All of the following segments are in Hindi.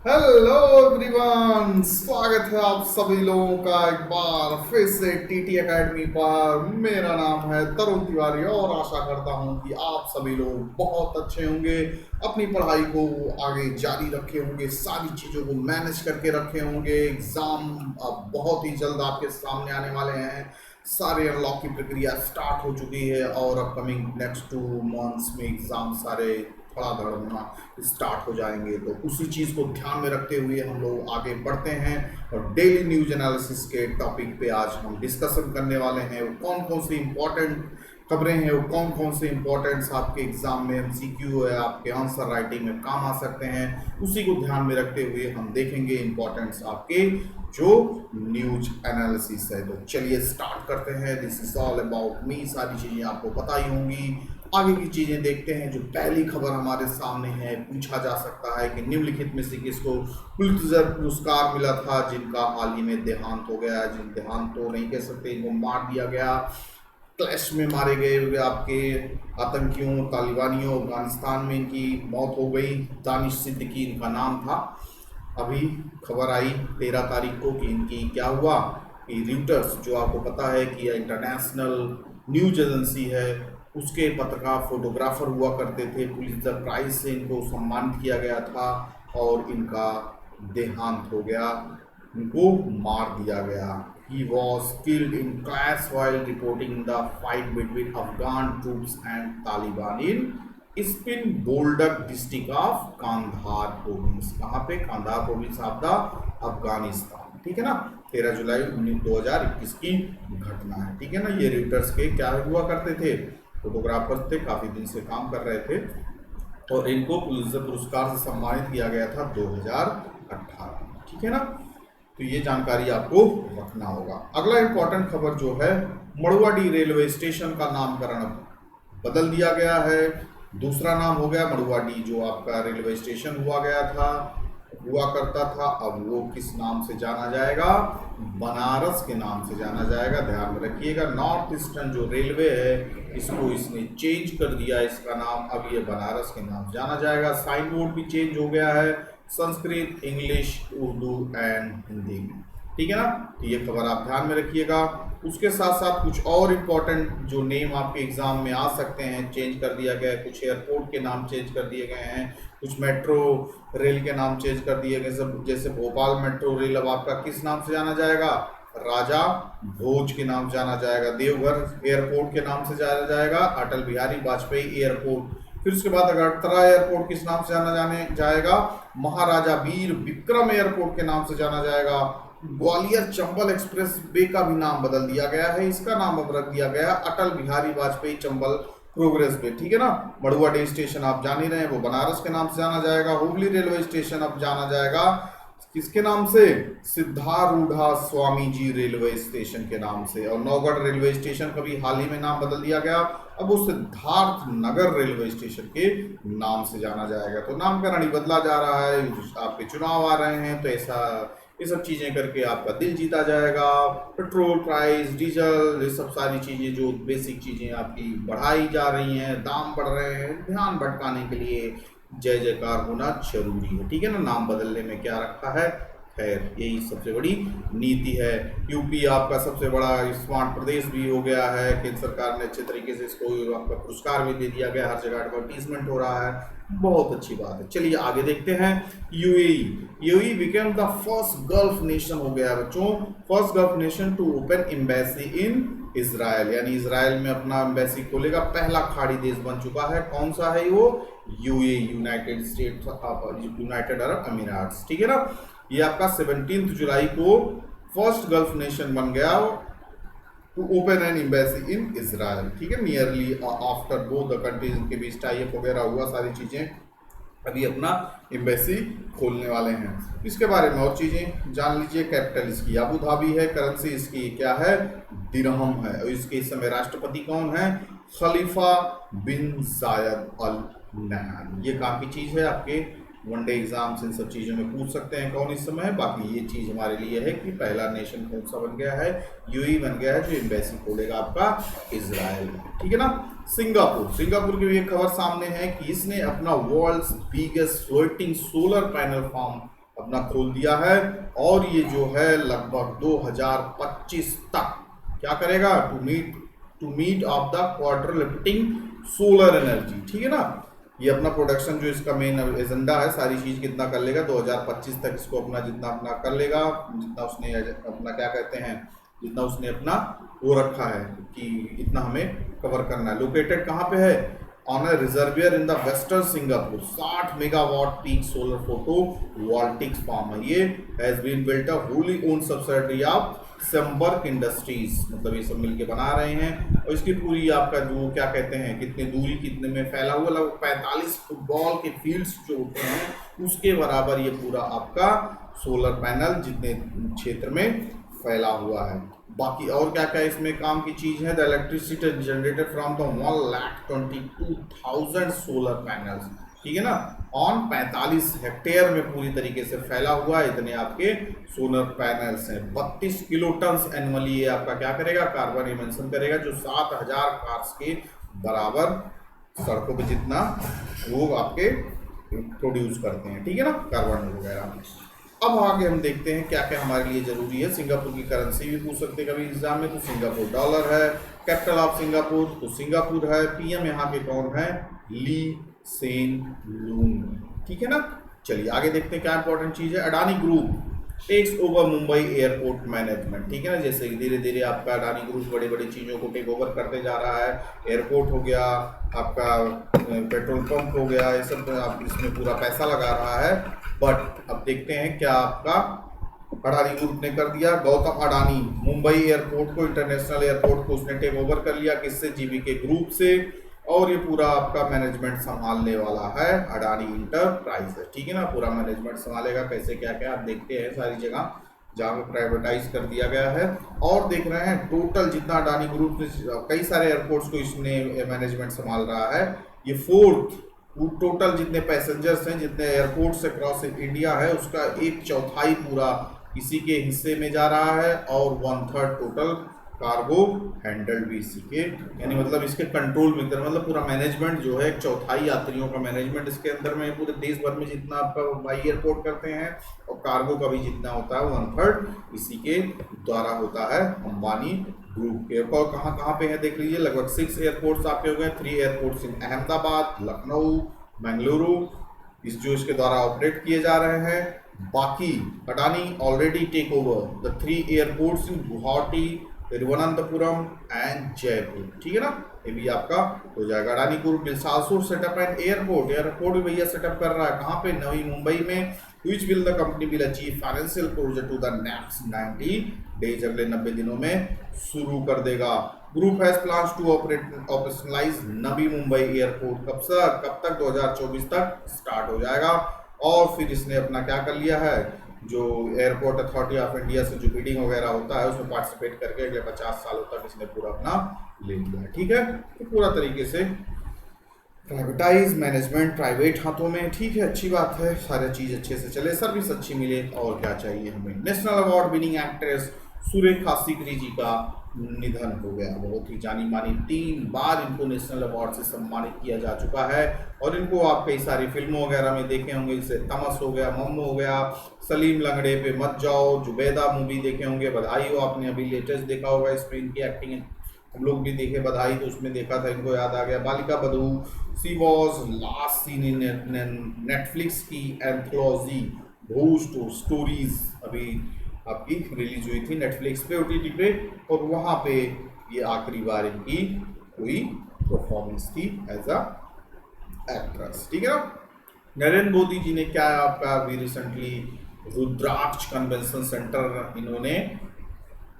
हेलो एवरीवन, स्वागत है आप सभी लोगों का एक बार फिर से टीटी एकेडमी पर। मेरा नाम है तरुण तिवारी और आशा करता हूं कि आप सभी लोग बहुत अच्छे होंगे, अपनी पढ़ाई को आगे जारी रखे होंगे, सारी चीज़ों को मैनेज करके रखे होंगे। एग्ज़ाम अब बहुत ही जल्द आपके सामने आने वाले हैं। सारे अनलॉक की प्रक्रिया स्टार्ट हो चुकी है और अपकमिंग नेक्स्ट 2 मंथ्स में एग्ज़ाम सारे धड़ाधड़ होना स्टार्ट हो जाएंगे। तो उसी चीज़ को ध्यान में रखते हुए हम लोग आगे बढ़ते हैं और डेली न्यूज एनालिसिस के टॉपिक पे आज हम डिस्कशन करने वाले हैं। वो कौन कौन सी इंपॉर्टेंट खबरें हैं, वो कौन कौन से इंपॉर्टेंट्स आपके एग्जाम में एमसीक्यू है, आपके आंसर राइटिंग में काम आ सकते हैं, उसी को ध्यान में रखते हुए हम देखेंगे इंपॉर्टेंट्स आपके जो न्यूज एनालिसिस है। तो चलिए स्टार्ट करते हैं। This is all about me. सारी चीज़ें आपको पता ही होंगी। आगे की चीजें देखते हैं। जो पहली खबर हमारे सामने है, पूछा जा सकता है कि निम्नलिखित में से किसको पुलित्जर पुरस्कार मिला था जिनका हाल ही में देहांत हो गया। जिन देहांत तो नहीं कह सकते, इनको मार दिया गया, क्लैश में मारे गए हुए आपके आतंकियों तालिबानियों। अफगानिस्तान में इनकी मौत हो गई। दानिश सिद्दीकी इनका नाम था। अभी खबर आई 13 तारीख को कि इनकी क्या हुआ कि रिटर्स, जो आपको पता है कि इंटरनेशनल न्यूज एजेंसी है, उसके पत्रकार फोटोग्राफर हुआ करते थे। पुलित्जर प्राइज से इनको सम्मानित किया गया था और इनका देहांत हो गया, इनको मार दिया गया। He was killed in clash while reporting the fight between Afghan troops and Taliban in Spin Boldak district of Kandahar province. कहाँ पे? Kandahar province of the Afghanistan. ठीक है ना, 13 जुलाई 2021 की घटना है। ठीक है ना, ये रिटर्स के क्या हुआ करते थे, फोटोग्राफर्स थे, काफी दिन से काम कर रहे थे और इनको पुलित्जर पुरस्कार से सम्मानित किया गया था 2018। ठीक है ना, तो ये जानकारी आपको रखना होगा। अगला इंपॉर्टेंट खबर जो है, मड़ुवाडी रेलवे स्टेशन का नामकरण बदल दिया गया है। दूसरा नाम हो गया मड़ुवाडी। जो आपका रेलवे स्टेशन हुआ करता था, अब वो किस नाम से जाना जाएगा? बनारस के नाम से जाना जाएगा। ध्यान में रखिएगा, नॉर्थ ईस्टर्न जो रेलवे है इसको इसने चेंज कर दिया, इसका नाम अब ये बनारस के नाम से जाना जाएगा। साइन बोर्ड भी चेंज हो गया है, संस्कृत, इंग्लिश, उर्दू एंड हिंदी में। ठीक है ना, तो ये खबर आप ध्यान में रखिएगा। उसके साथ साथ कुछ और इम्पोर्टेंट जो नेम आपके एग्जाम में आ सकते हैं, चेंज कर दिया गया है। कुछ एयरपोर्ट के नाम चेंज कर दिए गए हैं, कुछ मेट्रो रेल के नाम चेंज कर दिए गए। सब जैसे भोपाल मेट्रो रेल अब आपका किस नाम से जाना जाएगा? राजा भोज के नाम से जाना जाएगा। देवघर एयरपोर्ट के नाम से जाना जाएगा अटल बिहारी वाजपेयी एयरपोर्ट। फिर उसके बाद अगरतला एयरपोर्ट किस नाम से जाने जाएगा? महाराजा वीर विक्रम एयरपोर्ट के नाम से जाना जाएगा। ग्वालियर चंबल एक्सप्रेस वे का भी नाम बदल दिया गया है, इसका नाम अब रख दिया गया अटल बिहारी वाजपेयी चंबल प्रोग्रेस वे। ठीक है ना, मड़ुवाडी स्टेशन आप जान ही रहे हैं, वो बनारस के नाम से जाना जाएगा। हुगली रेलवे स्टेशन अब जाना जाएगा किसके नाम से? सिद्धारूढ़ा स्वामी जी रेलवे स्टेशन के नाम से। और नौगढ़ रेलवे स्टेशन का भी हाल ही में नाम बदल दिया गया, अब वो सिद्धार्थ नगर रेलवे स्टेशन के नाम से जाना जाएगा। तो नामकरण ही बदला जा रहा है। आपके चुनाव आ रहे हैं तो ऐसा ये सब चीज़ें करके आपका दिल जीता जाएगा। पेट्रोल प्राइस, डीजल, ये सब सारी चीज़ें जो बेसिक चीज़ें आपकी बढ़ाई जा रही हैं, दाम बढ़ रहे हैं, ध्यान भटकाने के लिए जय जयकार होना जरूरी है। ठीक है ना, नाम बदलने में क्या रखा है, खैर यही सबसे बड़ी नीति है। यूपी आपका सबसे बड़ा स्मार्ट प्रदेश भी हो गया है। केंद्र सरकार ने अच्छे तरीके से इसको आपका पुरस्कार भी दे दिया गया, हर जगह एडवर्टीजमेंट हो रहा है, बहुत अच्छी बात है। चलिए आगे देखते हैं। UAE became the first Gulf nation हो गया बच्चों, first Gulf nation to open embassy in Israel, यानी इजराइल में अपना एम्बेसी खोलेगा, पहला खाड़ी देश बन चुका है। कौन सा है वो? यूएई, यूनाइटेड अरब अमीरात। ठीक है ना, ये आपका 17 जुलाई को फर्स्ट गल्फ नेशन बन गया to open an embassy in Israel. ठीक है, nearly after both the countries के बीच टाइप वगैरह हुआ, सारी चीजें अभी अपना एम्बेसी खोलने वाले हैं। इसके बारे में और चीजें जान लीजिए। कैपिटल इसकी अबू धाबी है, करेंसी इसकी क्या है? दिरहम है। और इसके इस समय राष्ट्रपति कौन है? खलीफा बिन जायद अल नहयान। ये काफी चीज है, आपके वनडे एग्जाम्स इन सब चीज़ों में पूछ सकते हैं कौन इस समय है। बाकी ये चीज़ हमारे लिए है कि पहला नेशन कौन सा बन गया है? यूएई बन गया है, जो एम्बेसी खोलेगा आपका इजराइल में। ठीक है ना, सिंगापुर की भी एक खबर सामने है कि इसने अपना world's biggest floating solar panel farm अपना खोल दिया है, और ये जो है लगभग 2025 तक क्या करेगा, to meet of the quarter lifting solar energy, ठीक है ना। ये अपना प्रोडक्शन जो इसका मेन एजेंडा है, सारी चीज कितना कर लेगा 2025 तक, इसको अपना जितना अपना कर लेगा, जितना उसने अपना क्या कहते हैं, जितना उसने अपना वो रखा है कि इतना हमें कवर करना है। लोकेटेड कहाँ पे है, on a reservoir in the western Singapore, 60 megawatt peak solar photovoltaics farm है ये, has been built a wholly owned subsidiary of Sembcorp Industries, मतलब ये सब मिलके बना रहे हैं। और इसकी पूरी आपका जो क्या कहते हैं, कितने दूरी कितने में फैला हुआ, लगभग 45 फुटबॉल के फील्ड्स जो होते हैं उसके बराबर ये पूरा आपका सोलर पैनल जितने क्षेत्र में फैला हुआ है। बाकी और क्या क्या इसमें काम की चीज है, the electricity generated from the 1,22,000 solar panels, ठीक है ना, ऑन 45 हेक्टेयर में पूरी तरीके से फैला हुआ है, इतने आपके सोलर पैनल्स हैं। 32 किलो टन एनुअली ये आपका क्या करेगा, कार्बन इमिशन करेगा, जो 7,000 कार्स के बराबर सड़कों पे जितना वो आपके प्रोड्यूस करते हैं, ठीक है ना, कार्बन वगैरह। अब आगे हम देखते हैं क्या क्या हमारे लिए जरूरी है। सिंगापुर की करेंसी भी पूछ सकते हैं कभी एग्जाम में, तो सिंगापुर डॉलर है। कैपिटल ऑफ सिंगापुर तो सिंगापुर है। पीएम यहाँ के कौन है, ली सेन लूंग, ठीक है ना। चलिए आगे देखते हैं क्या इंपॉर्टेंट चीज है। Adani group takes over Mumbai airport management, ठीक है ना, जैसे धीरे धीरे आपका अडानी ग्रुप बड़ी बड़ी चीज़ों को टेक ओवर करते जा रहा है। एयरपोर्ट हो गया, आपका पेट्रोल पंप हो गया, ये सब आप इसमें पूरा पैसा लगा रहा है। बट अब देखते हैं क्या आपका अडानी ग्रुप ने कर दिया। गौतम अडानी मुंबई एयरपोर्ट को, इंटरनेशनल एयरपोर्ट को उसने टेक ओवर कर लिया, किससे, जीवीके ग्रुप से, और ये पूरा आपका मैनेजमेंट संभालने वाला है अडानी इंटरप्राइजेज, ठीक है ना। पूरा मैनेजमेंट संभालेगा, कैसे क्या क्या आप देखते हैं सारी जगह जहाँ पे प्राइवेटाइज कर दिया गया है। और देख रहे हैं टोटल जितना अडानी ग्रुप ने कई सारे एयरपोर्ट्स को इसने मैनेजमेंट संभाल रहा है, ये फोर्थ टोटल जितने पैसेंजर्स हैं, जितने एयरपोर्ट्स अक्रॉस इंडिया है, उसका 1/4 पूरा इसी के हिस्से में जा रहा है, और 1/3 टोटल कार्गो हैंडल्ड भी इसी के, यानी मतलब इसके कंट्रोल में, मतलब पूरा मैनेजमेंट जो है 1/4 यात्रियों का मैनेजमेंट इसके अंदर में, पूरे देश भर में जितना आपका बाई एयरपोर्ट करते हैं, और कार्गो का भी जितना होता है 1/3 इसी के द्वारा होता है अंबानी ग्रुप के। और कहाँ कहाँ पे है देख लीजिए, लगभग 6 एयरपोर्ट्स आपके हो गए। 3 एयरपोर्ट्स इन अहमदाबाद, लखनऊ, बेंगलुरु, इस जो इसके द्वारा ऑपरेट किए जा रहे हैं। बाकी Adani already take over the 3 airports in Guwahati, Thiruvananthapuram and Jaipur, ठीक है ना, ये भी आपका हो जाएगा। Adani group will also set up an airport भी भैया सेटअप कर रहा है, कहाँ पे, नवी मुंबई में, which will the company will achieve financial closure to the next 90 days, अगले 90 दिनों में शुरू कर देगा। Group has plans to operationalise Navi Mumbai airport, कब तक 2024 तक स्टार्ट हो जाएगा। और फिर इसने अपना क्या कर लिया है, जो एयरपोर्ट अथॉरिटी ऑफ इंडिया से जो बिडिंग वगैरह होता है उसमें पार्टिसिपेट करके अगले 50 सालों तक इसने पूरा अपना ले लिया है, ठीक है। तो पूरा तरीके से प्राइवेटाइज मैनेजमेंट प्राइवेट हाथों में, ठीक है, अच्छी बात है, सारी चीज़ अच्छे से चले, सर्विस अच्छी मिले, और क्या चाहिए हमें। National award winning actress Surekha Sikri ji का निधन हो गया। बहुत ही जानी मानी, 3 बार इनको नेशनल अवार्ड से सम्मानित किया जा चुका है, और इनको आप कई सारी फिल्मों वगैरह में देखे होंगे, जैसे तमस हो गया, मम्मू हो गया, सलीम लंगड़े पे मत जाओ, जुबैदा मूवी देखे होंगे, बधाई हो आपने अभी लेटेस्ट देखा होगा, इसमें इनकी एक्टिंग हम लोग भी देखे, बधाई तो उसमें देखा था, इनको याद आ गया। Balika Vadhu, she was last seen in Netflix की एंथोलॉजी घोस्ट स्टोरीज, अभी आपकी रिलीज हुई थी नेटफ्लिक्स पे, ओटीटी पे, और वहाँ पे ये आखिरी बार इनकी कोई परफॉर्मेंस थी एज अ एक्ट्रेस, ठीक है ना। नरेंद्र मोदी जी ने क्या आपका अभी रिसेंटली रुद्राक्ष कन्वेंशन सेंटर इन्होंने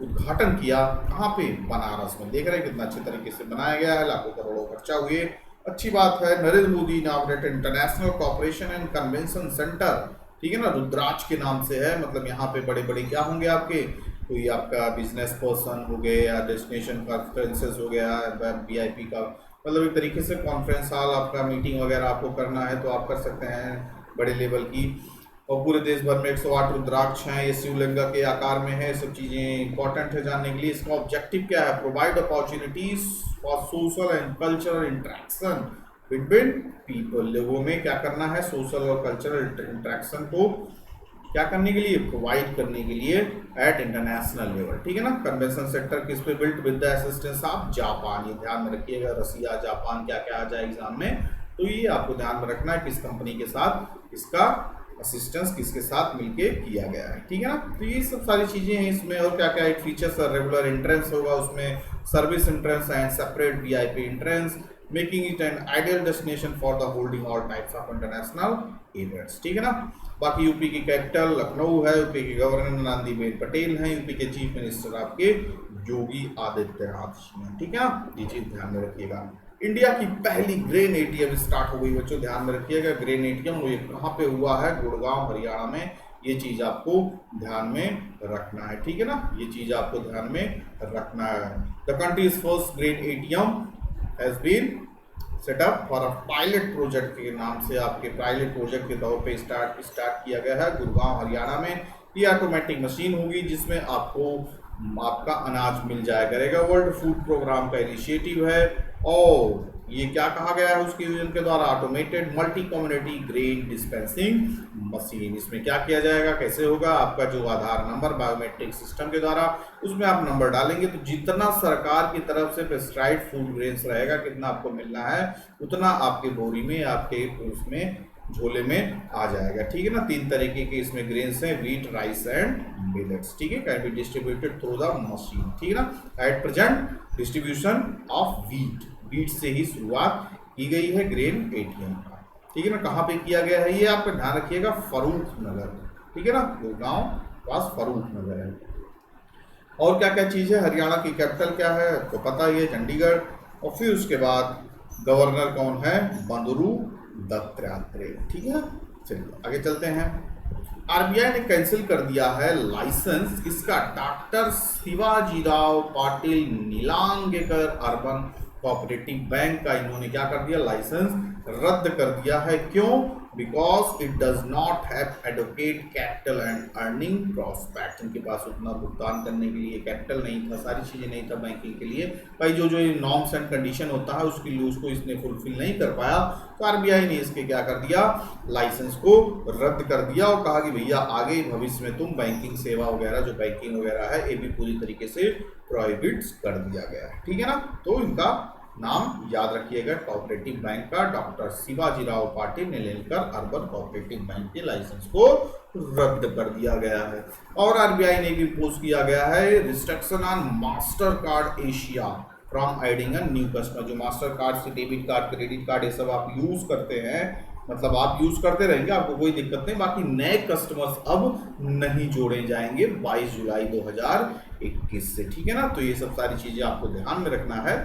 उद्घाटन किया, कहाँ पे, बनारस में, देख रहे हैं कितना अच्छे तरीके से बनाया गया है, लाखों करोड़ों खर्चा हुए, अच्छी बात है। Narendra Modi inaugurated international cooperation and convention centre, ठीक है ना, रुद्राक्ष के नाम से है, मतलब यहाँ पे बड़े बड़े क्या होंगे आपके, कोई आपका बिजनेस पर्सन हो गए, या डेस्टिनेशन कॉन्फ्रेंसेस हो गया, वीआईपी का, मतलब एक तरीके से कॉन्फ्रेंस हॉल, आपका मीटिंग वगैरह आपको करना है तो आप कर सकते हैं बड़े लेवल की। और पूरे देश भर में 108 रुद्राक्ष हैं, ये शिवलिंग के आकार में है, सब चीज़ें इंपॉर्टेंट है जानने के लिए। इसका ऑब्जेक्टिव क्या है, provide opportunities for social and cultural interaction between people, लोगों में क्या करना है, सोशल और कल्चरल इंट्रैक्शन को क्या करने के लिए, प्रोवाइड करने के लिए एट इंटरनेशनल लेवल, ठीक है ना। कन्वेंशन सेक्टर किस पे built, with the assistance of Japan, ये ध्यान में रखिएगा, रसिया जापान क्या क्या आ जाए एग्जाम में, तो ये आपको ध्यान में रखना है किस कंपनी के साथ इसका असिस्टेंस किसके साथ मिलके किया गया है, ठीक है ना। तो ये सब सारी चीजें हैं इसमें, और क्या क्या एक फीचर्स, रेगुलर एंट्रेंस होगा उसमें, service entrance and separate VIP entrance, making it an ideal destination for the holding all types of international events, ठीक है ना। बाकी यूपी की कैपिटल लखनऊ है, यूपी के गवर्नर आनंदीबेन पटेल हैं, यूपी के चीफ मिनिस्टर आपके योगी आदित्यनाथ जी हैं, ठीक है ना, ये चीज ध्यान में रखिएगा। इंडिया की पहली ग्रेन एटीएम स्टार्ट हो गई बच्चों, ध्यान में रखिएगा। ग्रेन एटीएम वो कहाँ पे हुआ है, गुड़गांव हरियाणा में, ये चीज आपको ध्यान में रखना है, ठीक है ना, ये चीज आपको ध्यान में रखना है। The country's first grain ATM has been set up for a pilot project के नाम से, आपके पायलट प्रोजेक्ट के तौर पे स्टार्ट किया गया है गुड़गांव हरियाणा में। ये ऑटोमेटिक मशीन होगी जिसमें आपको आपका अनाज मिल जाया करेगा। वर्ल्ड फूड प्रोग्राम का इनिशिएटिव है, और ये क्या कहा गया है उसके यूजन के द्वारा, automated multi community grain dispensing machine. इसमें क्या किया जाएगा, कैसे होगा, आपका जो आधार नंबर बायोमेट्रिक सिस्टम के द्वारा उसमें आप नंबर डालेंगे तो जितना सरकार की तरफ से प्रेस्क्राइब्ड फूड ग्रेन्स रहेगा, कितना आपको मिलना है उतना आपके बोरी में, आपके उसमें झोले में आ जाएगा, ठीक है ना। 3 तरीके के इसमें ग्रेन्स हैं, व्हीट, राइस एंड मिलेट्स, ठीक है, can be distributed through the machine, ठीक है ना। At present distribution of wheat से ही शुरुआत की गई है ग्रेन एटीएम का, ठीक है ना। कहाँ पे किया गया है ये आपका ध्यान रखिएगा, फरूख नगर, ठीक है ना, गुड़गांव पास फरूख नगर है। और क्या क्या चीज़ है, हरियाणा की कैपिटल क्या है तो पता ही है, चंडीगढ़। और फिर उसके बाद गवर्नर कौन है, बंदरू दत्तात्रेय, ठीक है। चलिए आगे चलते हैं। आरबीआई ने कैंसिल कर दिया है लाइसेंस किसका, doctor Shivajirao Patil Nilangekar urban cooperative bank का, इन्होंने क्या कर दिया, लाइसेंस रद्द कर दिया है। क्यों, because it does not have advocate capital and earning prospect, इनके पास उतना भुगतान करने के लिए कैपिटल नहीं था, सारी चीजें नहीं था बैंकिंग के लिए, भाई जो जो नॉर्म्स एंड कंडीशन होता है उसके लिए उसको इसने फुलफिल नहीं कर पाया, तो आरबीआई ने इसके क्या कर दिया, लाइसेंस को रद्द कर दिया और कहा कि भैया आगे भविष्य में तुम बैंकिंग सेवा वगैरह जो बैंकिंग वगैरह है ये भी पूरी तरीके से प्रोहिबिट कर दिया गया है, ठीक है ना। तो इनका नाम याद रखिएगा, कोऑपरेटिव बैंक का डॉक्टर शिवाजीराव पाटिल ने लेकर अर्बन कोऑपरेटिव बैंक के लाइसेंस को रद्द कर दिया गया है। और आरबीआई ने भी इम्पोज किया गया है restriction on master card Asia from adding a new customer, जो मास्टर कार्ड से डेबिट कार्ड, क्रेडिट कार्ड ये सब आप यूज करते हैं, मतलब आप यूज करते रहेंगे, आपको कोई दिक्कत नहीं, बाकी नए कस्टमर्स अब नहीं जोड़े जाएंगे 22 जुलाई 2021 से, ठीक है ना। तो ये सब सारी चीजें आपको ध्यान में रखना है,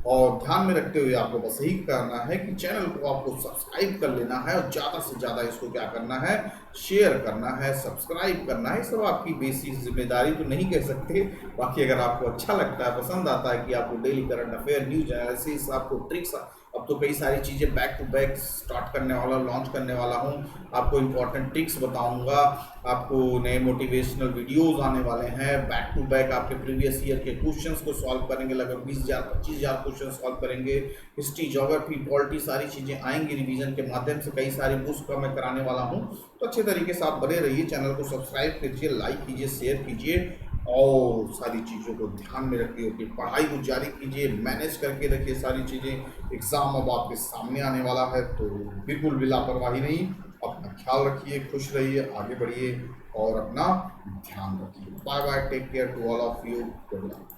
और ध्यान में रखते हुए आपको बस यही करना है कि चैनल को आपको सब्सक्राइब कर लेना है, और ज़्यादा से ज़्यादा इसको क्या करना है, शेयर करना है, सब्सक्राइब करना है। सब आपकी बेसिक जिम्मेदारी तो नहीं कह सकते, बाकी अगर आपको अच्छा लगता है, पसंद आता है कि आपको daily current affair, news analysis, आपको ट्रिक्स, अब तो कई सारी चीज़ें बैक टू बैक स्टार्ट करने वाला, लॉन्च करने वाला हूँ, आपको इंपॉर्टेंट ट्रिक्स बताऊंगा, आपको नए मोटिवेशनल वीडियोस आने वाले हैं, बैक टू बैक आपके प्रीवियस ईयर के क्वेश्चंस को सॉल्व करेंगे, लगभग 20,000 25,000 क्वेश्चन सॉल्व करेंगे, हिस्ट्री, ज्योग्राफी, पॉलिटी, सारी चीज़ें आएंगी रिवीजन के माध्यम से, कई सारी बुक्स का मैं कराने वाला हूँ। तो अच्छे तरीके से आप बने रहिए, चैनल को सब्सक्राइब कीजिए, लाइक कीजिए, शेयर कीजिए, और सारी चीज़ों को ध्यान में रखिए कि पढ़ाई को जारी कीजिए, मैनेज करके रखिए सारी चीज़ें। एग्ज़ाम अब आपके सामने आने वाला है, तो बिल्कुल भी लापरवाही नहीं, अपना ख्याल रखिए, खुश रहिए, आगे बढ़िए और अपना ध्यान रखिए। Bye bye, take care to all of you, good luck.